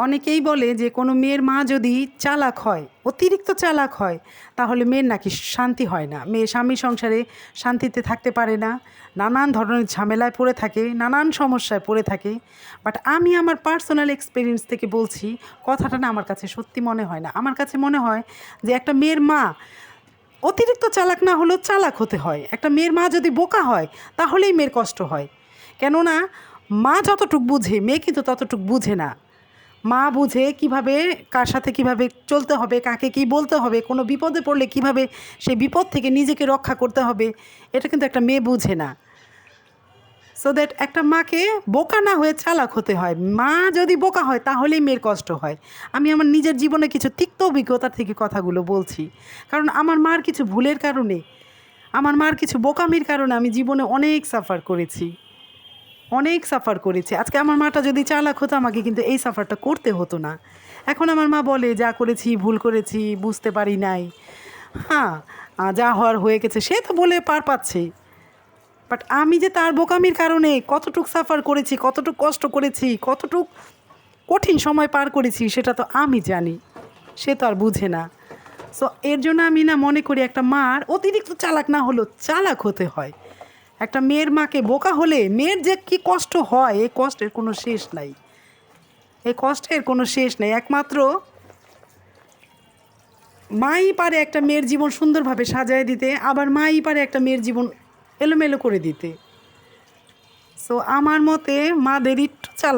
অনেকেই বলে যে কোনো মেয়ের মা যদি চালাক হয়, অতিরিক্ত চালাক হয়, তাহলে মেয়ের নাকি শান্তি হয় না, মেয়ে স্বামী সংসারে শান্তিতে থাকতে পারে না, নানান ধরনের ঝামেলায় পড়ে থাকে, নানান সমস্যায় পড়ে থাকে। বাট আমি আমার পার্সোনাল এক্সপিরিয়েন্স থেকে বলছি, কথাটা না আমার কাছে সত্যি মনে হয় না। আমার কাছে মনে হয় যে একটা মেয়ের মা অতিরিক্ত চালাক না হলেও চালাক হতে হয়। একটা মেয়ের মা যদি বোকা হয় তাহলেই মেয়ের কষ্ট হয়। কেননা মা যতটুক বুঝে মেয়ে কিন্তু ততটুক বুঝে না। মা বুঝে কিভাবে কার সাথে কিভাবে চলতে হবে, কাকে কি বলতে হবে, কোনো বিপদে পড়লে কিভাবে সেই বিপদ থেকে নিজেকে রক্ষা করতে হবে, এটা কিন্তু একটা মেয়ে বুঝে না। সো দ্যাট একটা মাকে বোকা না হয়ে চালাক হতে হয়। মা যদি বোকা হয় তাহলেই মেয়ের কষ্ট হয়। আমি আমার নিজের জীবনে কিছু তিক্ত অভিজ্ঞতা থেকে কথাগুলো বলছি, কারণ আমার মার কিছু ভুলের কারণে, আমার মার কিছু বোকামির কারণে আমি জীবনে অনেক সাফার করেছি, অনেক সাফার করেছি। আজকে আমার মাটা যদি চালাক হতো আমাকে কিন্তু এই সাফারটা করতে হতো না। এখন আমার মা বলে যা করেছি ভুল করেছি, বুঝতে পারি নাই, হ্যাঁ, যা হওয়ার হয়ে গেছে, সে তো বলে পার পাচ্ছে। বাট আমি যে তার বোকামির কারণে কতটুক সাফার করেছি, কতটুক কষ্ট করেছি, কতটুক কঠিন সময় পার করেছি, সেটা তো আমি জানি, সে তো আর বুঝে না। সো এর জন্য আমি না মনে করি একটা মার অতিরিক্ত চালাক না হলেও চালাক হতে হয়। একটা মেয়ের মাকে বোকা হলে মেয়ের যে কী কষ্ট হয়, এই কষ্টের কোনো শেষ নাই, এই কষ্টের কোনো শেষ নেই। একমাত্র মাই পারে একটা মেয়ের জীবন সুন্দরভাবে সাজায় দিতে, আবার মাই পারে একটা মেয়ের জীবন এলোমেলো করে দিতে। সো আমার মতে মাদের একটু চালাক